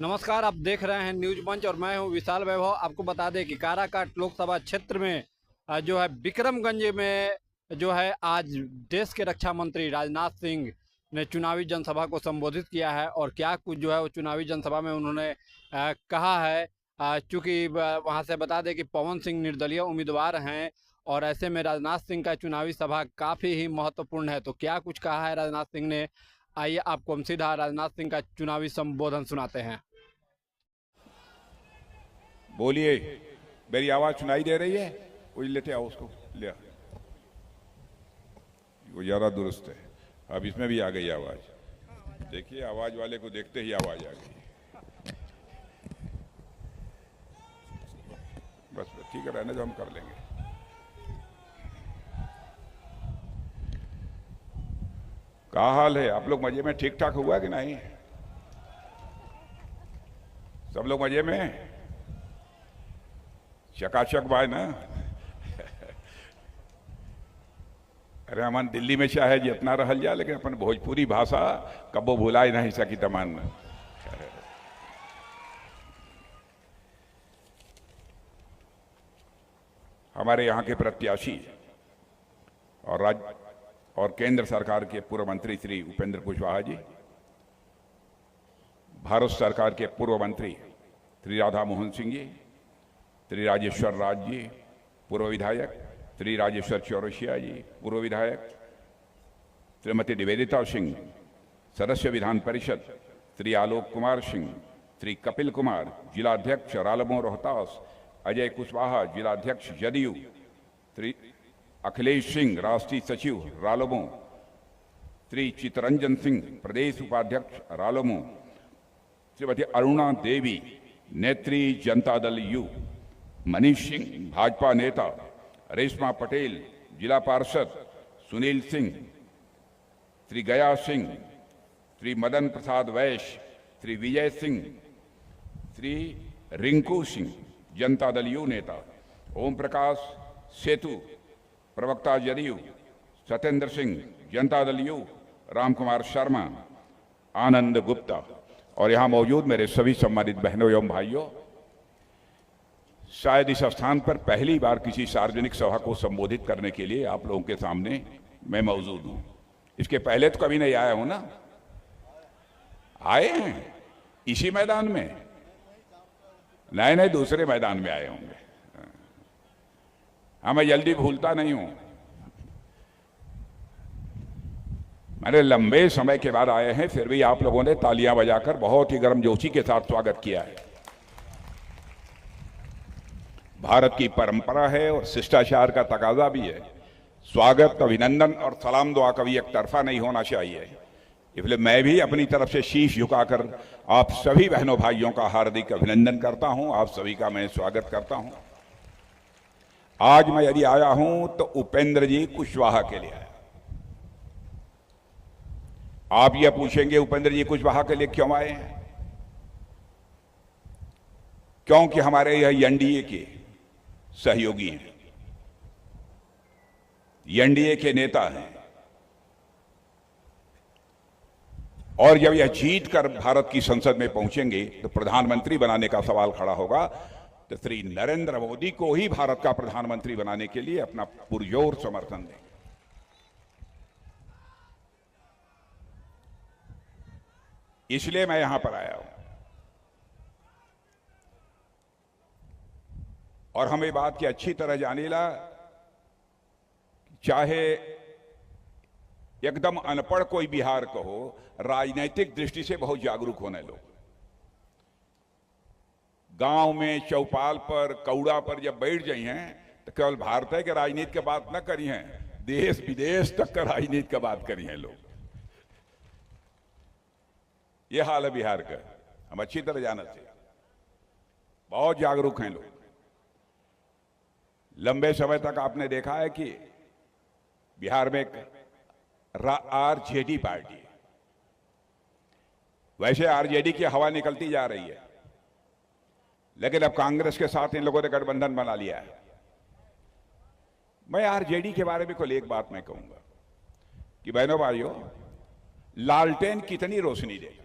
नमस्कार, आप देख रहे हैं न्यूज मंच और मैं हूं विशाल वैभव। आपको बता दें कि काराकाट लोकसभा क्षेत्र में जो है विक्रमगंज में जो है आज देश के रक्षा मंत्री राजनाथ सिंह ने चुनावी जनसभा को संबोधित किया है। और क्या कुछ जो है वो चुनावी जनसभा में उन्होंने कहा है। चूंकि वहां से बता दें कि पवन सिंह निर्दलीय उम्मीदवार हैं और ऐसे में राजनाथ सिंह का चुनावी सभा काफ़ी ही महत्वपूर्ण है। तो क्या कुछ कहा है राजनाथ सिंह ने, आइए आपको हम सीधा राजनाथ सिंह का चुनावी संबोधन सुनाते हैं। बोलिए। मेरी आवाज सुनाई दे रही है? कोई लेते आओ उसको, ले आओ। वो ज्यादा दुरुस्त है। अब इसमें भी आ गई आवाज। देखिए, आवाज वाले को देखते ही आवाज आ गई। बस ठीक है, रहने जो, हम कर लेंगे। क्या हाल है? आप लोग मजे में ठीक ठाक हुआ कि नहीं? सब लोग मजे में? चकाचक बाय ना? अरे अमन दिल्ली में चाहे जितना रहल जा, लेकिन अपन भोजपुरी भाषा कबो भुला नहीं सकी तमान। हमारे यहाँ के प्रत्याशी और राज्य और केंद्र सरकार के पूर्व मंत्री श्री उपेंद्र कुशवाहा जी, भारत सरकार के पूर्व मंत्री श्री राधा मोहन सिंह जी, श्री राजेश्वर राज जी पूर्व विधायक, श्री राजेश्वर चौरसिया जी पूर्व विधायक, श्रीमती निवेदिता सिंह सदस्य विधान परिषद, श्री आलोक कुमार सिंह, श्री कपिल कुमार जिलाध्यक्ष रालमो रोहतास, अजय कुशवाहा जिलाध्यक्ष जदयू, श्री अखिलेश सिंह राष्ट्रीय सचिव रालोमो, श्री चितरंजन सिंह प्रदेश उपाध्यक्ष रालोमो, श्रीमती अरुणा देवी नेत्री जनता दल यू, मनीष सिंह भाजपा नेता, रेशमा पटेल जिला पार्षद, सुनील सिंह, श्री गया सिंह, श्री मदन प्रसाद वैश्य, श्री विजय सिंह, श्री रिंकू सिंह जनता दल यू नेता, ओम प्रकाश सेतु प्रवक्ता जदयू, सत्येंद्र सिंह जनता दल यू, राम कुमार शर्मा, आनंद गुप्ता और यहां मौजूद मेरे सभी सम्मानित बहनों एवं भाइयों, शायद इस स्थान पर पहली बार किसी सार्वजनिक सभा को संबोधित करने के लिए आप लोगों के सामने मैं मौजूद हूं। इसके पहले तो कभी नहीं आया हूं ना? आए हैं इसी मैदान में? नए नए दूसरे मैदान में आए होंगे। हाँ, मैं जल्दी भूलता नहीं हूं। मैंने लंबे समय के बाद आए हैं, फिर भी आप लोगों ने तालियां बजाकर बहुत ही गर्मजोशी के साथ स्वागत किया है। भारत की परंपरा है और शिष्टाचार का तकाजा भी है। स्वागत, अभिनंदन और सलाम दुआ कभी एक तरफा नहीं होना चाहिए। इसलिए मैं भी अपनी तरफ से शीश झुकाकर आप सभी बहनों भाइयों का हार्दिक अभिनंदन करता हूं। आप सभी का मैं स्वागत करता हूं। आज मैं यदि आया हूं तो उपेंद्र जी कुशवाहा के लिए आया। आप यह पूछेंगे उपेंद्र जी कुशवाहा के लिए क्यों आए हैं? क्योंकि हमारे यह एनडीए के सहयोगी हैं, एनडीए के नेता हैं, और जब यह जीत कर भारत की संसद में पहुंचेंगे तो प्रधानमंत्री बनाने का सवाल खड़ा होगा, तो श्री नरेंद्र मोदी को ही भारत का प्रधानमंत्री बनाने के लिए अपना पुरजोर समर्थन देंगे। इसलिए मैं यहां पर आया हूं। और हमें बात की अच्छी तरह जानीला, चाहे एकदम अनपढ़ कोई बिहार को हो, राजनीतिक दृष्टि से बहुत जागरूक होने लोग। गांव में चौपाल पर कौड़ा पर जब बैठ जाई हैं तो केवल भारत के राजनीति की बात न करी हैं, देश विदेश तक का राजनीति की बात करी हैं लोग। ये हाल है बिहार का। हम अच्छी तरह जानते हैं, बहुत जागरूक हैं लोग। लंबे समय तक आपने देखा है कि बिहार में एक आरजेडी पार्टी है। वैसे आरजेडी की हवा निकलती जा रही है, लेकिन अब कांग्रेस के साथ इन लोगों ने गठबंधन बना लिया है। मैं आरजेडी के बारे में कोई एक बात मैं कहूंगा कि बहनों भाइयों, लालटेन कितनी रोशनी दे?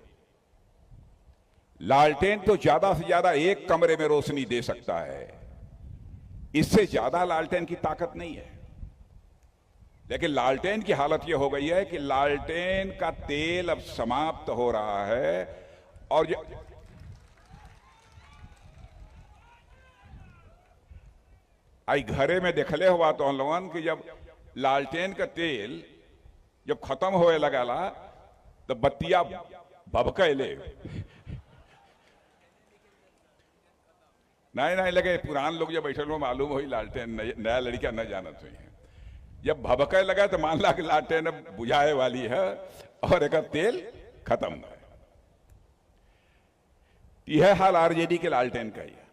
लालटेन तो ज्यादा से ज्यादा एक कमरे में रोशनी दे सकता है, इससे ज्यादा लालटेन की ताकत नहीं है। लेकिन लालटेन की हालत यह हो गई है कि लालटेन का तेल अब समाप्त हो रहा है। और आई घरे में देखले हुआ तो हम लोगन कि जब लालटेन का तेल जब खत्म होए लगाला तो बत्तियां भभकैले नहीं लगे। पुरान लोग जब बैठे हो मालूम हो लालटेन नया लड़का न जानत हुई है। जब भभके लगा तो मान ला कि लालटेन बुझाए वाली है और एक तेल खत्म है। यह हाल आरजेडी के लालटेन का ही है।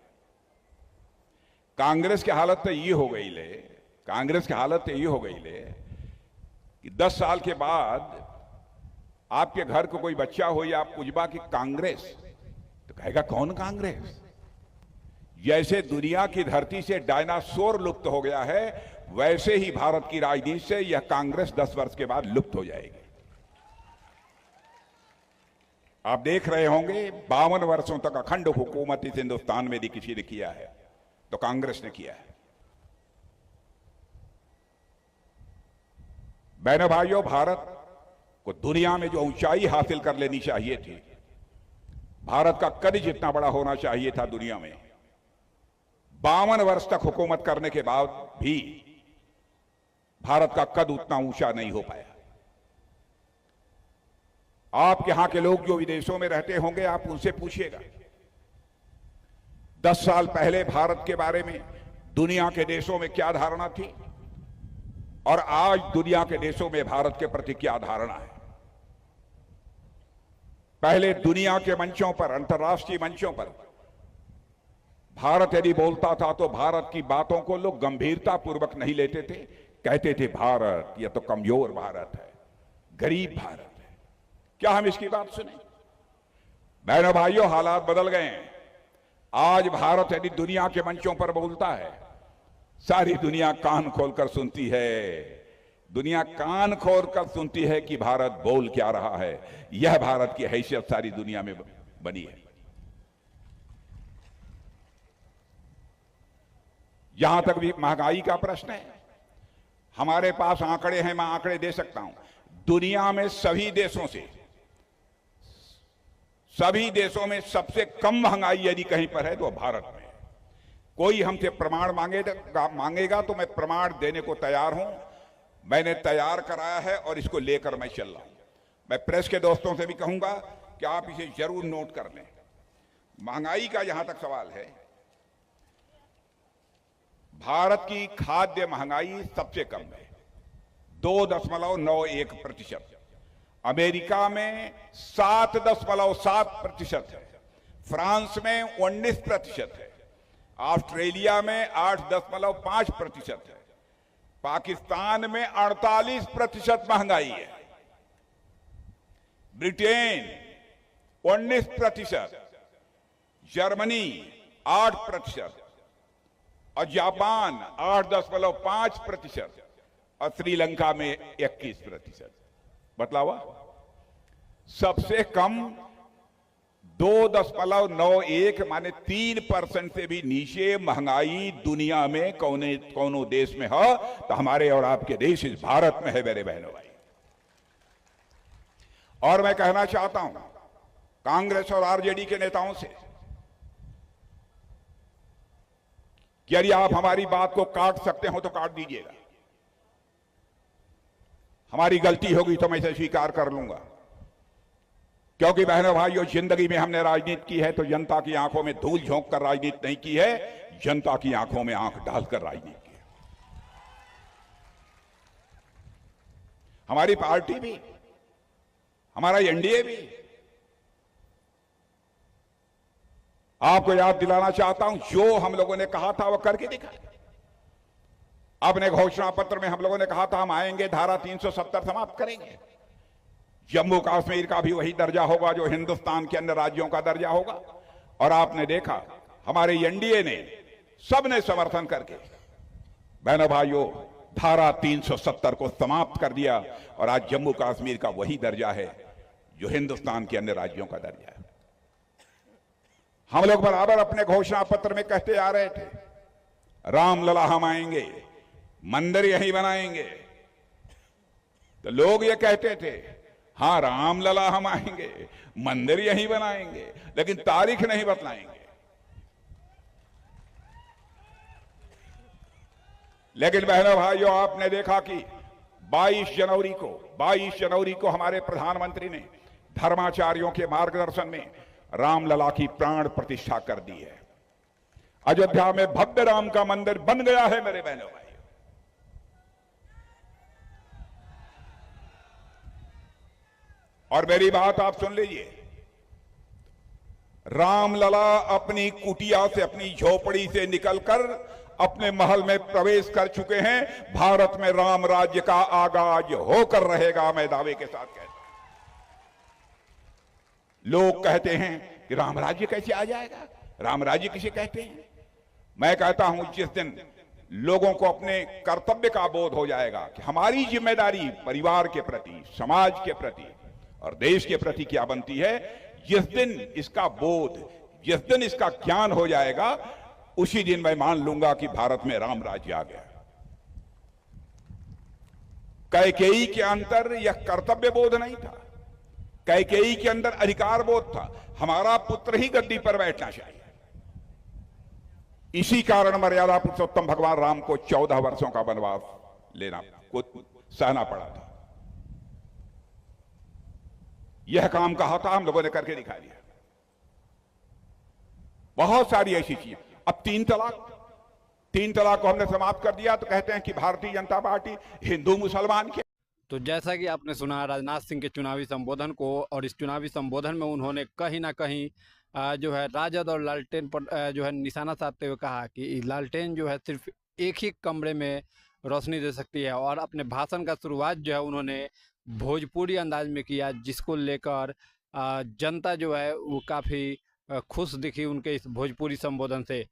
कांग्रेस की हालत तो ये हो गई ले, कांग्रेस की हालत तो ये हो गई ले कि 10 साल के बाद आपके घर को कोई बच्चा हो या आप पूछबा कि कांग्रेस, तो कहेगा कौन कांग्रेस। जैसे दुनिया की धरती से डायनासोर लुप्त हो गया है, वैसे ही भारत की राजनीति से यह कांग्रेस 10 वर्ष के बाद लुप्त हो जाएगी। आप देख रहे होंगे 52 वर्षों तक अखंड हुकूमत इस हिंदुस्तान में यदि किसी ने किया है तो कांग्रेस ने किया है। बहनों भाइयों, भारत को दुनिया में जो ऊंचाई हासिल कर लेनी चाहिए थी, भारत का कद जितना बड़ा होना चाहिए था दुनिया में, 52 वर्ष तक हुकूमत करने के बाद भी भारत का कद उतना ऊंचा नहीं हो पाया। आप यहां के लोग जो विदेशों में रहते होंगे, आप उनसे पूछिएगा 10 साल पहले भारत के बारे में दुनिया के देशों में क्या धारणा थी और आज दुनिया के देशों में भारत के प्रति क्या धारणा है। पहले दुनिया के मंचों पर, अंतर्राष्ट्रीय मंचों पर भारत यदि बोलता था तो भारत की बातों को लोग गंभीरता पूर्वक नहीं लेते थे। कहते थे भारत यह तो कमजोर भारत है, गरीब भारत है। क्या हम इसकी बात सुने? बहनों भाइयों, हालात बदल गए हैं। आज भारत यदि दुनिया के मंचों पर बोलता है, सारी दुनिया कान खोलकर सुनती है। दुनिया कान खोलकर सुनती है कि भारत बोल क्या रहा है। यह भारत की हैसियत सारी दुनिया में बनी है। जहां तक भी महंगाई का प्रश्न है, हमारे पास आंकड़े हैं, मैं आंकड़े दे सकता हूं। दुनिया में सभी देशों में सबसे कम महंगाई यदि कहीं पर है तो भारत में। कोई हमसे प्रमाण मांगेगा तो मैं प्रमाण देने को तैयार हूं। मैंने तैयार कराया है और इसको लेकर मैं चल रहा हूं। मैं प्रेस के दोस्तों से भी कहूंगा कि आप इसे जरूर नोट कर लें। महंगाई का जहां तक सवाल है, भारत की खाद्य महंगाई सबसे कम है, 2.91%। अमेरिका में 7.7% है, फ्रांस में 19% है, ऑस्ट्रेलिया में 8.5% है, पाकिस्तान में 48% महंगाई है, ब्रिटेन 19%, जर्मनी 8% और जापान 8.5% और श्रीलंका में 21%। बतलावा, सबसे कम 2.91 माने 3% से भी नीचे महंगाई दुनिया में कौनो देश में हो तो हमारे और आपके देश इस भारत में है मेरे बहनों भाई। और मैं कहना चाहता हूं कांग्रेस और आरजेडी के नेताओं से कि यदि आप हमारी बात को काट सकते हो तो काट दीजिएगा। हमारी गलती होगी तो मैं इसे स्वीकार कर लूंगा, क्योंकि बहनों भाइयों, जिंदगी में हमने राजनीति की है तो जनता की आंखों में धूल झोंक कर राजनीति नहीं की है, जनता की आंखों में आंख डालकर राजनीति की है। हमारी पार्टी भी, हमारा एनडीए भी। आपको याद दिलाना चाहता हूं, जो हम लोगों ने कहा था वो करके दिखाया। अपने घोषणा पत्र में हम लोगों ने कहा था हम आएंगे, धारा 370 समाप्त करेंगे, जम्मू कश्मीर का भी वही दर्जा होगा जो हिंदुस्तान के अन्य राज्यों का दर्जा होगा। और आपने देखा हमारे एनडीए ने, सबने समर्थन करके बहनों भाइयों धारा 370 को समाप्त कर दिया और आज जम्मू कश्मीर का वही दर्जा है जो हिंदुस्तान के अन्य राज्यों का दर्जा है। हम लोग बराबर अपने घोषणा पत्र में कहते आ रहे थे, रामलला हम आएंगे, मंदिर यहीं बनाएंगे। तो लोग ये कहते थे, हाँ रामलला हम आएंगे, मंदिर यहीं बनाएंगे, लेकिन तारीख नहीं बतलाएंगे। लेकिन बहनों भाइयों, आपने देखा कि 22 जनवरी को हमारे प्रधानमंत्री ने धर्माचार्यों के मार्गदर्शन में रामलला की प्राण प्रतिष्ठा कर दी है। अयोध्या में भव्य राम का मंदिर बन गया है मेरे बहनों भाइयों। और मेरी बात आप सुन लीजिए, रामलला अपनी कुटिया से, अपनी झोपड़ी से निकलकर अपने महल में प्रवेश कर चुके हैं। भारत में राम राज्य का आगाज होकर रहेगा, मैं दावे के साथ कहता हूं। लोग कहते हैं कि राम राज्य कैसे आ जाएगा, राम राज्य किसे कहते हैं। मैं कहता हूं, जिस दिन लोगों को अपने कर्तव्य का बोध हो जाएगा कि हमारी जिम्मेदारी परिवार के प्रति, समाज के प्रति और देश के प्रति क्या बनती है, जिस दिन इसका बोध, जिस दिन इसका ज्ञान हो जाएगा, उसी दिन मैं मान लूंगा कि भारत में राम राज्य आ गया। कैकेयी के अंदर यह कर्तव्य बोध नहीं था, कैकेयी के अंदर अधिकार बोध था, हमारा पुत्र ही गद्दी पर बैठना चाहिए। इसी कारण मर्यादा पुरुषोत्तम भगवान राम को 14 वर्षों का वनवास लेना को सहना पड़ा था। यह काम कहा था, हम लोगों ने करके दिखा दिया। बहुत सारी ऐसी चीजें। अब 3 तलाक को हमने समाप्त कर दिया, तो कहते हैं कि भारतीय जनता पार्टी हिंदू मुसलमान के। तो जैसा कि आपने सुना राजनाथ सिंह के चुनावी संबोधन को, और इस चुनावी संबोधन में उन्होंने कहीं ना कहीं जो है राजद और लालटेन पर जो है निशाना साधते हुए कहा कि लालटेन जो है सिर्फ एक ही कमरे में रोशनी दे सकती है। और अपने भाषण का शुरुआत जो है उन्होंने भोजपुरी अंदाज में किया, जिसको लेकर जनता जो है वो काफ़ी खुश दिखी उनके इस भोजपुरी संबोधन से।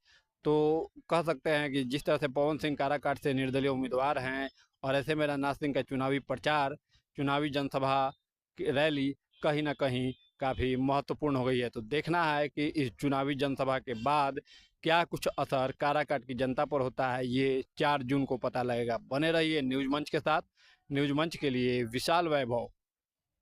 तो कह सकते हैं कि जिस तरह से पवन सिंह काराकाट से निर्दलीय उम्मीदवार हैं, और ऐसे में राजनाथ सिंह का चुनावी प्रचार, चुनावी जनसभा रैली कहीं ना कहीं काफ़ी महत्वपूर्ण हो गई है। तो देखना है कि इस चुनावी जनसभा के बाद क्या कुछ असर काराकाट की जनता पर होता है, ये 4 जून को पता लगेगा। बने रहिए न्यूज़ मंच के साथ। न्यूज़ मंच के लिए विशाल वैभव।